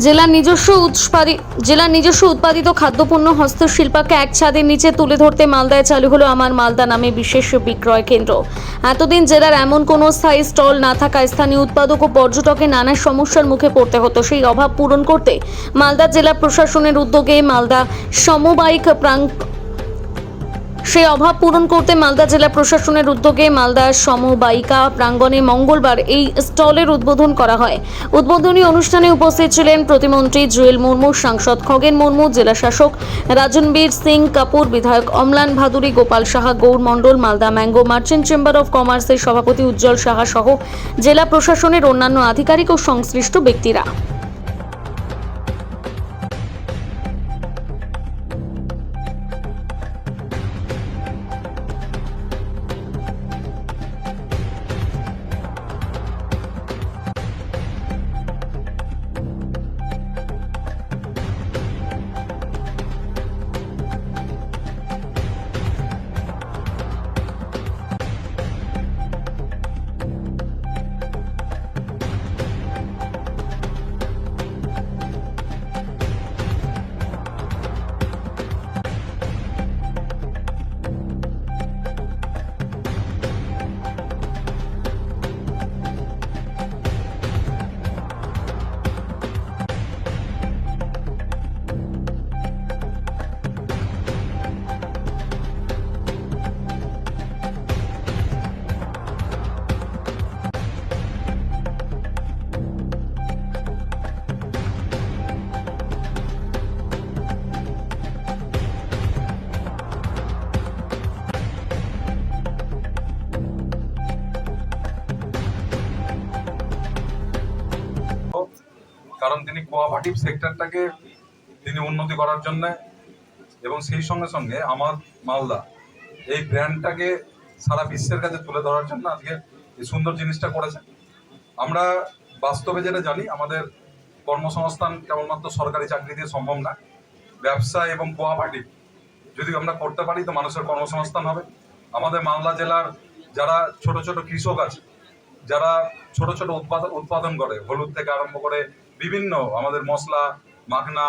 জেলার নিজস্ব উৎপাদিত খাদ্যপণ্য হস্তশিল্পকে এক ছাদের নিচে তুলে ধরতে মালদায় চালু হলো আমার মালদা নামে বিশেষ বিক্রয় কেন্দ্র। এতদিন জেলার এমন কোনো স্থায়ী স্টল না থাকায় স্থানীয় উৎপাদক ও পর্যটকের নানা সমস্যার মুখে পড়তে হতো। সেই অভাব পূরণ করতে মালদা জেলা প্রশাসনের উদ্যোগে মালদা সমবায়িক মালদা সমবায়িকা প্রাঙ্গণে মঙ্গলবার এই স্টলের উদ্বোধন করা হয়। উদ্বোধনী অনুষ্ঠানে উপস্থিত ছিলেন প্রতিমন্ত্রী জুয়েল মুর্মু, সাংসদ খগেন মুর্মু, জেলা শাসক রাজনবীর সিং কাপুর, বিধায়ক Amlan Bhaduri, Gopal Saha, Gour Mondal, Malda mango merchant chamber of কমার্সের সভাপতি উজ্জ্বল সাহা সহ জেলা প্রশাসনের অন্যান্য আধিকারিক ও সংশ্লিষ্ট ব্যক্তিরা। কারণ তিনি কোঅপারেটিভ সেক্টরটাকে তিনি উন্নতি করার জন্য এবং সেই সঙ্গে সঙ্গে আমার মালদা এই ব্র্যান্ডটাকে সারা বিশ্বের কাছে তুলে ধরার জন্য আজকে এই সুন্দর জিনিসটা করেছে। আমরা বাস্তবে যেটা জানি, আমাদের কর্মসংস্থান কেবলমাত্র সরকারি চাকরি দিয়ে সম্ভব না। ব্যবসা এবং কোঅপারেটিভ যদি আমরা করতে পারি তো মানুষের কর্মসংস্থান হবে। আমাদের মালদা জেলার যারা ছোট ছোট কৃষক আছে, যারা ছোট ছোট উৎপাদন করে, হলুদ থেকে আরম্ভ করে বিভিন্ন আমাদের মশলা, মাখনা,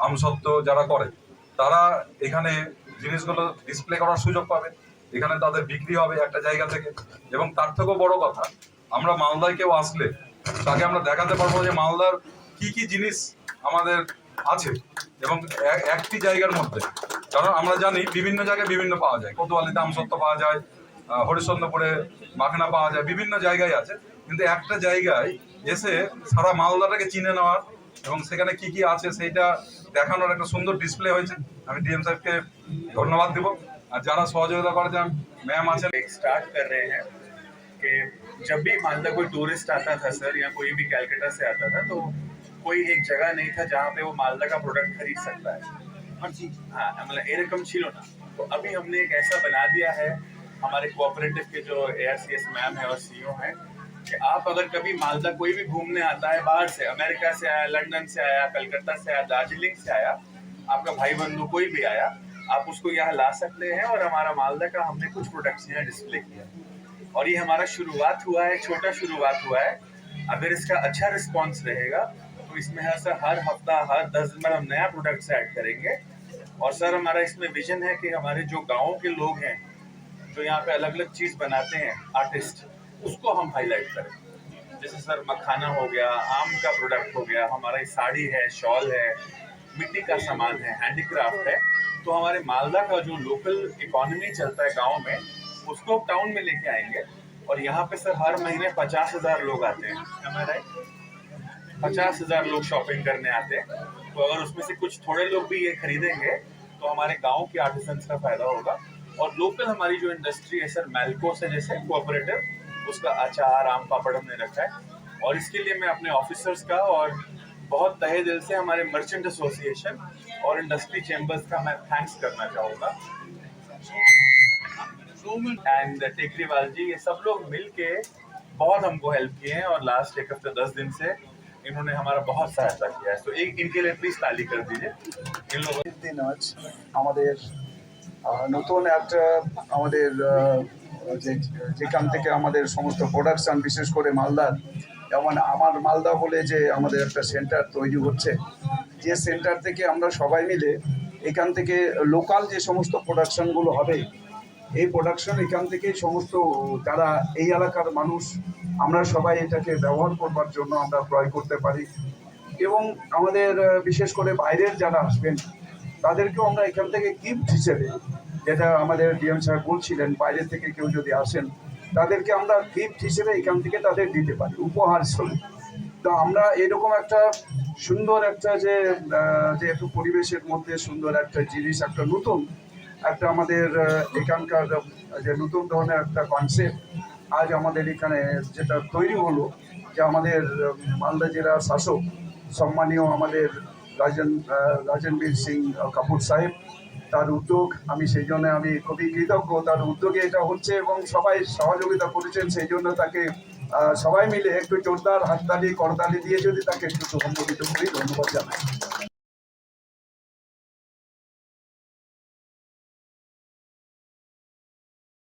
আমসত্ত্ব যারা করে, তারা এখানে জিনিসগুলো ডিসপ্লে করার সুযোগ পাবে। এখানে তাদের বিক্রি হবে একটা জায়গা থেকে। এবং তার থেকেও বড় কথা, আমরা মালদায় কেউ আসলে তাকে আমরা দেখাতে পারবো যে মালদার কি কি জিনিস আমাদের আছে এবং একটি জায়গার মধ্যে। কারণ আমরা জানি বিভিন্ন জায়গায় বিভিন্ন পাওয়া যায়, কোতোয়ালিতে আমসত্ত্ব পাওয়া যায়, হরিশ্চন্দ্রপুরে মাখনা পাওয়া যায়, বিভিন্ন জায়গায় আছে। কিন্তু একটা জায়গায় এসে সারা মালদাটাকে চিনে নেওয়ার এবং সেখানে কি কি আছে সেইটা দেখানোর একটা সুন্দর ডিসপ্লে হয়েছে। আমি ডিএম সাহেবকে ধন্যবাদ দেব। আর যারা সহযোগিতা করেছেন, ম্যাম আছেন। स्टार्ट कर रहे हैं कि जब भी मालदा कोई टूरिस्ट आता था सर, या कोई भी कैलकाटा से आता था, तो कोई एक जगह नहीं था जहाँ पे वो मालदा का प्रोडक्ट खरीद सकता है। हाँ, मतलब एरकम छिलो ना। तो अभी हमने एक ऐसा बना दिया है, हमारे कोऑपरेटिव के जो ARCS मैम है और CEO हैं, कि आप अगर कभी मालदा कोई भी घूमने आता है बाहर से, अमेरिका से आया, लंदन से आया, कलकत्ता से आया, दार्जिलिंग से आया, आपका भाई बंधु कोई भी आया, आप उसको यहाँ ला सकते हैं। और हमारा मालदा का हमने कुछ प्रोडक्ट्स यहाँ डिस्प्ले किया और ये हमारा शुरुआत हुआ है, छोटा शुरुआत हुआ है। अगर इसका अच्छा रिस्पॉन्स रहेगा तो इसमें हर हफ्ता, हर 10 दिन में हम नया प्रोडक्ट्स ऐड करेंगे। और सर हमारा इसमें विजन है कि हमारे जो गाँव के लोग हैं, जो यहाँ पे अलग अलग चीज बनाते हैं आर्टिस्ट, उसको हम हाईलाइट करें। जैसे सर मखाना हो गया, आम का प्रोडक्ट हो गया, हमारा साड़ी है, शॉल है, मिट्टी का सामान है, हैंडीक्राफ्ट है। तो हमारे मालदा का जो लोकल इकोनॉमी चलता है गांव में, उसको टाउन में लेके आएंगे। और यहाँ पे सर हर महीने 50,000 लोग आते हैं, राइट? 50,000 लोग शॉपिंग करने आते हैं। तो अगर उसमें से कुछ थोड़े लोग भी ये खरीदेंगे तो हमारे गाँव के आर्टिसंस का फायदा होगा। और लोकल हमारी जो इंडस्ट्री है सर, मैल्को से जैसे कोऑपरेटिव, उसका अचार, आम पापड़ हमने रखा है। और इसके लिए मैं अपने ऑफिसर्स का और बहुत तहे दिल से हमारे मर्चेंट एसोसिएशन और इंडस्ट्री चैम्बर्स का मैं थैंक्स करना चाहूँगा। एंड टेकरीवाल जी, ये सब लोग मिल के बहुत हमको हेल्प किए हैं और लास्ट एक हफ्ते 10 दिन से इन्होंने हमारा बहुत सहायता किया है। तो एक इनके लिए प्लीज ताली कर दीजिए इन लोगों। দিন আজ আমাদের নতুন একটা আমাদের যেখান থেকে আমাদের সমস্ত প্রোডাকশন, বিশেষ করে মালদার যেমন আমার মালদা বলে যে আমাদের একটা সেন্টার তৈরি হচ্ছে, যে সেন্টার থেকে আমরা সবাই মিলে এখান থেকে লোকাল যে সমস্ত প্রোডাকশনগুলো হবে, এই প্রোডাকশন এখান থেকেই সমস্ত যারা এই এলাকার মানুষ আমরা সবাই এটাকে ব্যবহার করবার জন্য আমরা ক্রয় করতে পারি। এবং আমাদের বিশেষ করে বাইরের যারা আসবেন তাদেরকেও আমরা এখান থেকে গিফট হিসেবে, যেটা আমাদের ডিএম সাহেব বলছিলেন, বাইরে থেকে কেউ যদি আসেন তাদেরকে আমরা গিফট হিসেবে এখান থেকে তাদের দিতে পারি উপহার হিসেবে। তো আমরা এরকম একটা সুন্দর একটা যে একটু পরিবেশের মধ্যে সুন্দর একটা জিনিস, একটা নতুন একটা আমাদের এখানকার যে নতুন ধরনের একটা কনসেপ্ট আজ আমাদের এখানে যেটা তৈরি হলো, যে আমাদের মালদা জেলার শাসক সম্মানীয় আমাদের রাজনবীর সিং কাপুর সাহেব, তার উদ্যোগ, আমি সেই জন্য আমি খুবই কৃতজ্ঞ তার উদ্যোগে এটা হচ্ছে এবং সবাই সহযোগিতা করেছেন। সেই জন্য তাকে সবাই মিলে একটু জোরদার হাততালি করতালি দিয়ে যদি তাকে একটু সম্বোধিত করি, ধন্যবাদ জানাই।